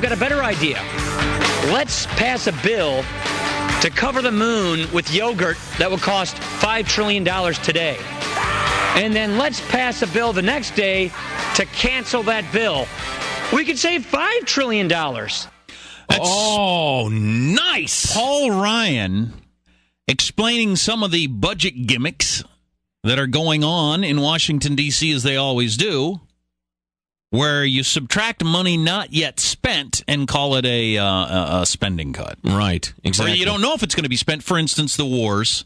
got a better idea. Let's pass a bill to cover the moon with yogurt that would cost $5 trillion today. And then let's pass a bill the next day to cancel that bill. We could save $5 trillion. Oh, nice. Paul Ryan explaining some of the budget gimmicks that are going on in Washington, D.C., as they always do, where you subtract money not yet spent and call it a spending cut. Right, exactly. Or you don't know if it's going to be spent. For instance, the wars.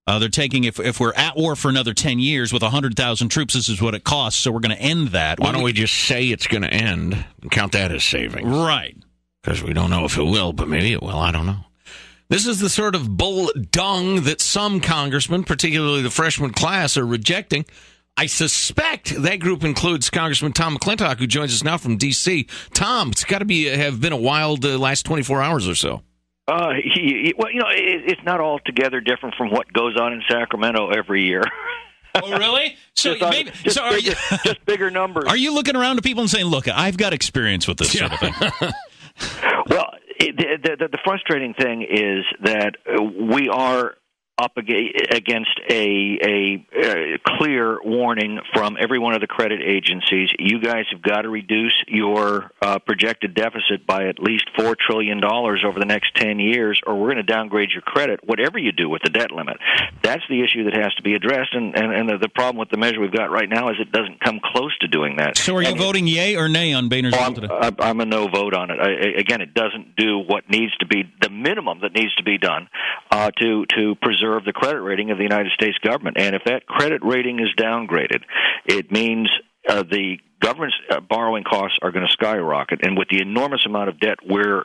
They're taking, if we're at war for another 10 years with 100,000 troops, this is what it costs, so we're going to end that. Why don't we just say it's going to end and count that as savings? Right. Because we don't know if it will, but maybe it will. I don't know. This is the sort of bull dung that some congressmen, particularly the freshman class, are rejecting. I suspect that group includes Congressman Tom McClintock, who joins us now from D.C. Tom, it's got to have been a wild last 24 hours or so. Well, it's not altogether different from what goes on in Sacramento every year. Oh, really? So just bigger numbers. Are you looking around to people and saying, look, I've got experience with this sort of thing? Well, the frustrating thing is that we are up against a clear warning from every one of the credit agencies. You guys have got to reduce your projected deficit by at least $4 trillion over the next 10 years, or we're going to downgrade your credit, whatever you do with the debt limit. That's the issue that has to be addressed, and the problem with the measure we've got right now is it doesn't come close to doing that. So are you voting yay or nay on Boehner's bill today? I'm a no vote on it. Again, it doesn't do what needs to be, the minimum that needs to be done to preserve the credit rating of the United States government. And if that credit rating is downgraded, it means the government's borrowing costs are going to skyrocket. And with the enormous amount of debt we're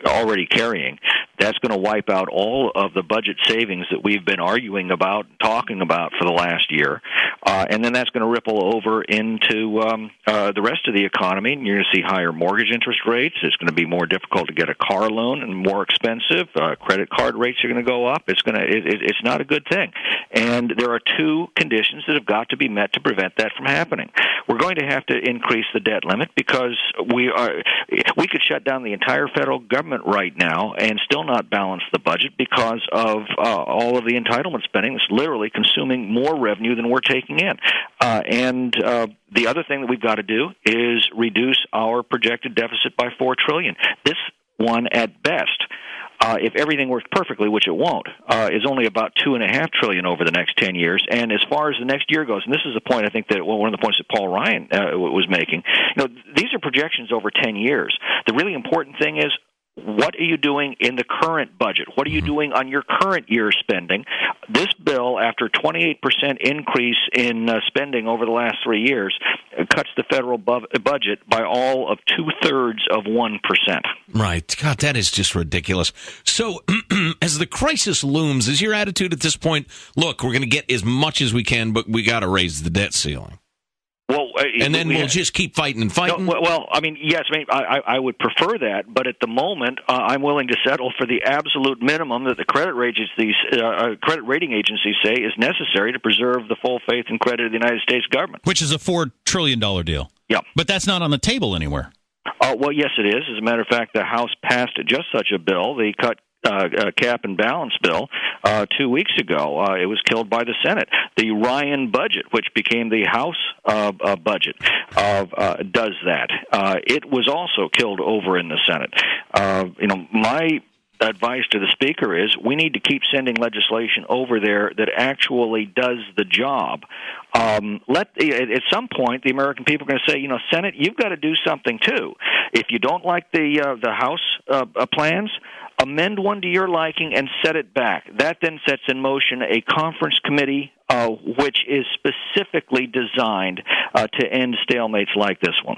already carrying, that's going to wipe out all of the budget savings that we've been arguing about, talking about for the last year. And then that's going to ripple over into the rest of the economy. And you're going to see higher mortgage interest rates. It's going to be more difficult to get a car loan and more expensive. Credit card rates are going to go up. It's not a good thing. And there are two conditions that have got to be met to prevent that from happening. We're going to have to increase the debt limit because we could shut down the entire federal government right now and still not balance the budget because of all of the entitlement spending that's literally consuming more revenue than we're taking in. And the other thing that we've got to do is reduce our projected deficit by $4 trillion. This one, at best, if everything works perfectly, which it won't, is only about $2.5 trillion over the next 10 years. And as far as the next year goes, and this is the point I think that one of the points that Paul Ryan was making. These are projections over 10 years. The really important thing is, what are you doing in the current budget? What are you doing on your current year's spending? This bill, after a 28% increase in spending over the last 3 years, cuts the federal budget by all of 2/3 of 1%. Right. God, that is just ridiculous. So, as the crisis looms, is your attitude at this point, look, we're going to get as much as we can, but we got to raise the debt ceiling? Well, and then we'll just keep fighting and fighting? No, well, I mean, yes, I would prefer that, but at the moment, I'm willing to settle for the absolute minimum that the credit rating agencies say is necessary to preserve the full faith and credit of the United States government. Which is a $4 trillion deal. Yeah. But that's not on the table anywhere. Well, yes, it is. As a matter of fact, the House passed just such a bill. They cut cap and balance bill 2 weeks ago. It was killed by the Senate. The Ryan budget, which became the House budget, does that. It was also killed over in the Senate. My advice to the Speaker is we need to keep sending legislation over there that actually does the job. At some point, the American people are going to say, Senate, you've got to do something too. If you don't like the House plans, amend one to your liking and set it back. That then sets in motion a conference committee which is specifically designed to end stalemates like this one.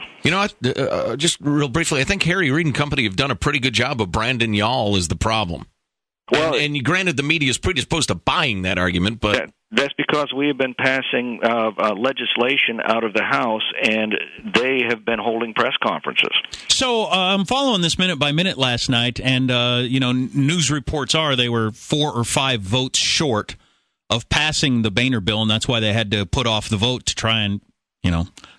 Just real briefly, I think Harry Reid and company have done a pretty good job of Brandon Yall is the problem. Well, and granted, the media is predisposed to buying that argument, but... That's because we have been passing legislation out of the House, and they have been holding press conferences. So I'm following this minute by minute last night, and news reports are they were 4 or 5 votes short of passing the Boehner bill, and that's why they had to put off the vote to try and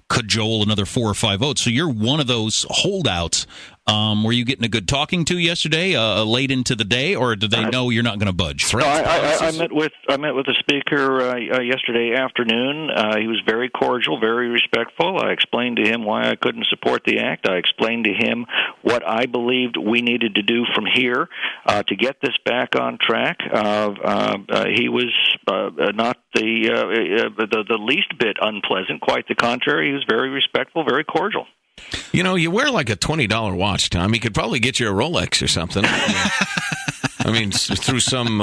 cajole another 4 or 5 votes. So you're one of those holdouts. Were you getting a good talking to yesterday, late into the day, or did they know you're not going to budge? I met with the speaker yesterday afternoon. He was very cordial, very respectful. I explained to him why I couldn't support the act. I explained to him what I believed we needed to do from here to get this back on track. He was not the least bit unpleasant. Quite the contrary. He was very respectful, very cordial. You know, you wear like a $20 watch, Tom. He could probably get you a Rolex or something. I mean, through some,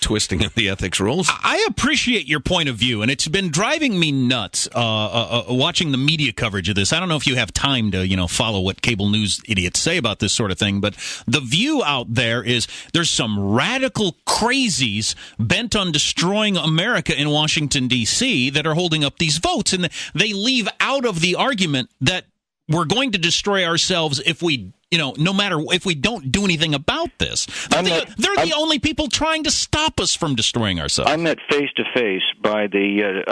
twisting of the ethics rules. I appreciate your point of view, and it's been driving me nuts watching the media coverage of this. I don't know if you have time to, follow what cable news idiots say about this sort of thing, but the view out there is there's some radical crazies bent on destroying America in Washington, D.C. that are holding up these votes, and they leave out of the argument that we're going to destroy ourselves if we, no matter if we don't do anything about this. They're the only people trying to stop us from destroying ourselves. I met face to face by the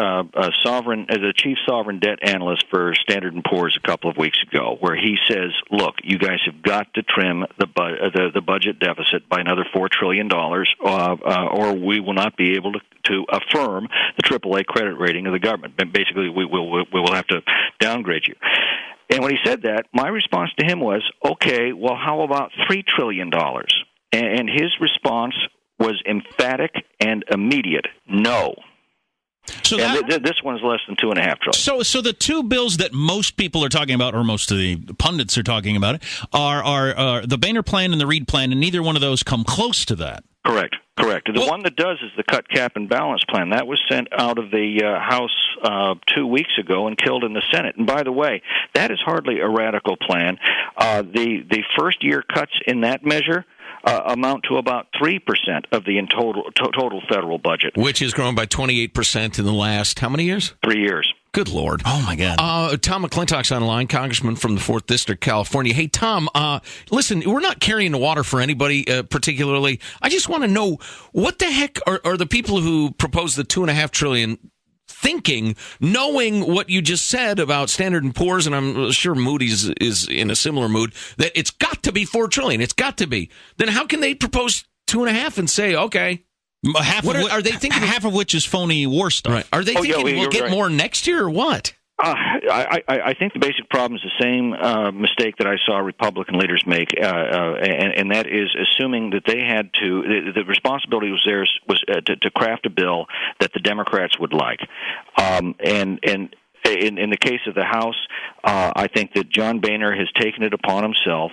chief sovereign debt analyst for Standard & Poor's a couple of weeks ago, where he says, "Look, you guys have got to trim the budget deficit by another $4 trillion, or we will not be able to affirm the AAA credit rating of the government. Basically, we will have to downgrade you." And when he said that, my response to him was, okay, well, how about $3 trillion? And his response was emphatic and immediate, no. So this one's less than $2.5 trillion. So the two bills that most people are talking about, or most of the pundits are talking about it, are the Boehner plan and the Reed plan, and neither one of those come close to that. Correct. The one that does is the cut, cap, and balance plan. That was sent out of the House 2 weeks ago and killed in the Senate. And by the way, that is hardly a radical plan. The first-year cuts in that measure amount to about 3% of the total federal budget. Which has grown by 28% in the last, how many years? 3 years. Good Lord. Oh, my God. Tom McClintock's on the line, congressman from the 4th District, California. Hey, Tom, listen, we're not carrying the water for anybody particularly. I just want to know, what the heck are the people who propose the $2.5 trillion thinking, knowing what you just said about Standard & Poor's, and I'm sure Moody's is in a similar mood, that it's got to be $4 trillion. It's got to be. Then how can they propose 2.5 and say, okay, are they thinking? Half of which is phony war stuff. Right. Are they thinking we'll get more next year or what? I think the basic problem is the same mistake that I saw Republican leaders make, and that is assuming that they had to. The responsibility was theirs was to craft a bill that the Democrats would like, and in the case of the House, I think that John Boehner has taken it upon himself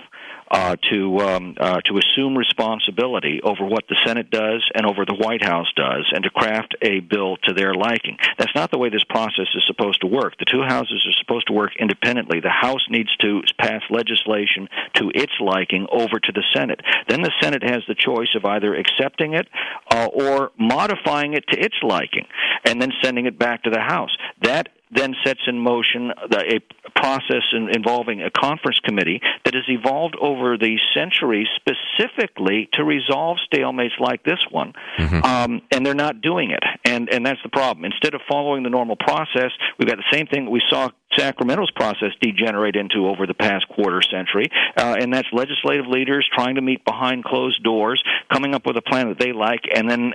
to assume responsibility over what the Senate does and over the White House does, and to craft a bill to their liking. That's not the way this process is supposed to work. The two houses are supposed to work independently. The House needs to pass legislation to its liking over to the Senate. Then the Senate has the choice of either accepting it or modifying it to its liking, and then sending it back to the House. That then sets in motion a process involving a conference committee that has evolved over the centuries specifically to resolve stalemates like this one, and they're not doing it. And that's the problem. Instead of following the normal process, we've got the same thing we saw Sacramento's process degenerate into over the past quarter century, and that's legislative leaders trying to meet behind closed doors, coming up with a plan that they like, and then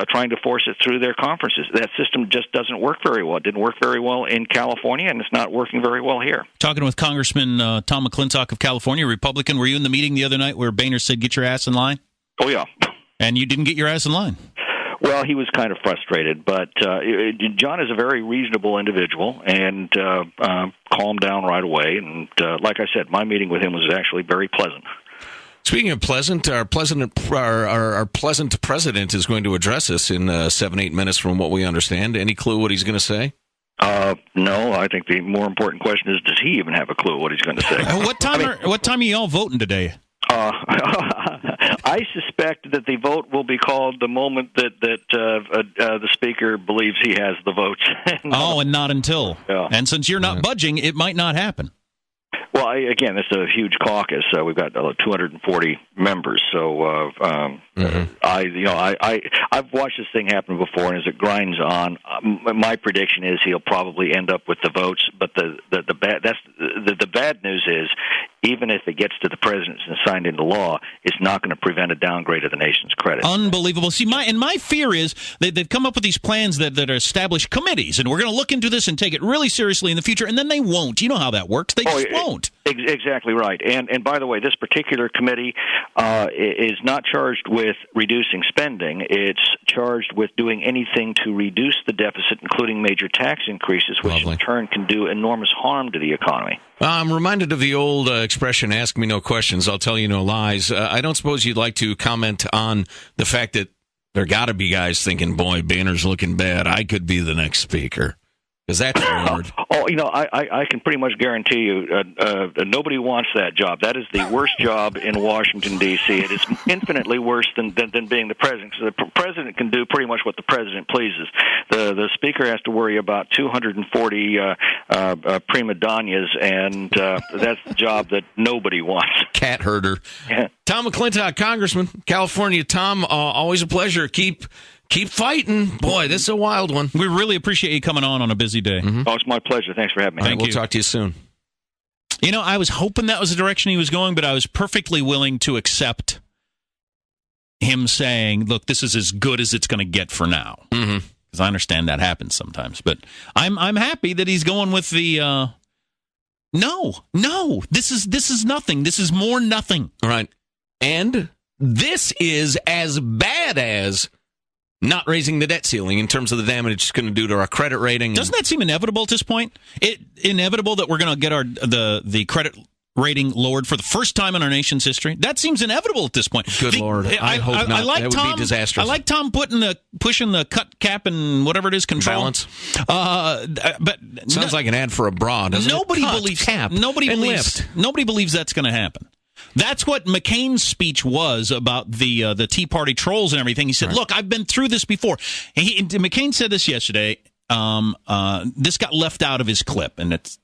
trying to force it through their conferences. That system just doesn't work very well. It didn't work very well in California, and it's not working very well here. Talking with Congressman Tom McClintock of California, Republican. Were you in the meeting the other night where Boehner said, "Get your ass in line"? Oh, yeah. And you didn't get your ass in line? Well, he was kind of frustrated, but John is a very reasonable individual and calmed down right away. And like I said, my meeting with him was actually very pleasant. Speaking of pleasant, our pleasant president is going to address us in 7-8 minutes from what we understand. Any clue what he's going to say? No, I think the more important question is, does he even have a clue what he's going to say? What time are you all voting today? I suspect that the vote will be called the moment that the speaker believes he has the votes. And not until. Yeah. And since you're not budging, it might not happen. Well, again, it's a huge caucus. We've got 240 members, so I've watched this thing happen before, and as it grinds on, my prediction is he'll probably end up with the votes. But the bad news is even if it gets to the president and signed into law, is not going to prevent a downgrade of the nation's credit. Unbelievable. See, my fear is that they've come up with these plans that establish committees, and we're going to look into this and take it really seriously in the future, and then they won't. You know how that works. They just won't. Exactly right. And by the way, this particular committee is not charged with reducing spending. It's charged with doing anything to reduce the deficit, including major tax increases, which in turn can do enormous harm to the economy. I'm reminded of the old expression, ask me no questions, I'll tell you no lies. I don't suppose you'd like to comment on the fact that there got to be guys thinking, boy, Boehner's looking bad. I could be the next speaker. Because that's hard. I can pretty much guarantee you nobody wants that job. That is the worst job in Washington, D.C. It is infinitely worse than being the president, because the president can do pretty much what the president pleases. The speaker has to worry about 240 prima donnas, and that's the job that nobody wants. Cat herder. Yeah. Tom McClintock, Congressman, California. Tom, always a pleasure. Keep fighting. Boy, this is a wild one. We really appreciate you coming on a busy day. Mm-hmm. Oh, it's my pleasure. Thanks for having me. We'll talk to you soon. You know, I was hoping that was the direction he was going, but I was perfectly willing to accept him saying, look, this is as good as it's going to get for now. Because I understand that happens sometimes. But I'm happy that he's going with the, no, this is nothing. This is more nothing. All right. And this is as bad as not raising the debt ceiling in terms of the damage it's going to do to our credit rating. Doesn't that seem inevitable at this point? Inevitable that we're going to get the credit rating lowered for the first time in our nation's history? That seems inevitable at this point. Good Lord. I hope not. That would be disastrous. I like Tom pushing the cut cap and whatever it is, control. Balance. But sounds like an ad for a bra, doesn't nobody it? believes cap nobody believes that's going to happen. That's what McCain's speech was about the Tea Party trolls and everything. He said, look, I've been through this before. McCain said this yesterday. This got left out of his clip, and it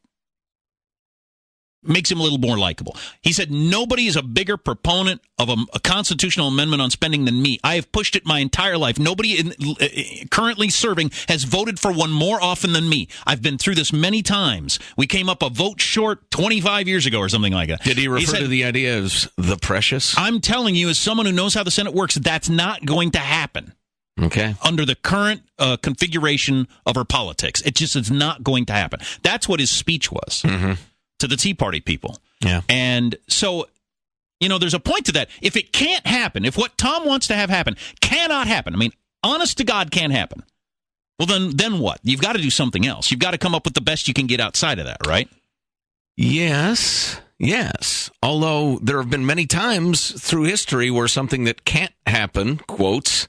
makes him a little more likable. He said, nobody is a bigger proponent of a constitutional amendment on spending than me. I have pushed it my entire life. Nobody currently serving has voted for one more often than me. I've been through this many times. We came up a vote short 25 years ago or something like that. Did he refer to the idea as the precious? I'm telling you, as someone who knows how the Senate works, that's not going to happen. Okay. Under the current configuration of our politics. It just is not going to happen. That's what his speech was. To the Tea Party people. Yeah. And so, you know, there's a point to that. If it can't happen, if what Tom wants to have happen cannot happen, I mean, honest to God can't happen, well, then what? You've got to do something else. You've got to come up with the best you can get outside of that, right? Yes. Although there have been many times through history where something that can't happen, quotes,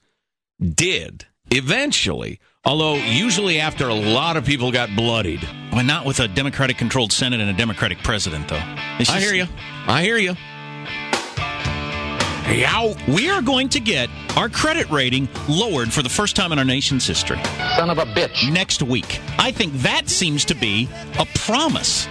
did eventually. Although, usually after a lot of people got bloodied. Well, not with a Democratic-controlled Senate and a Democratic president, though. I hear you. We are going to get our credit rating lowered for the first time in our nation's history. Son of a bitch. Next week. I think that seems to be a promise.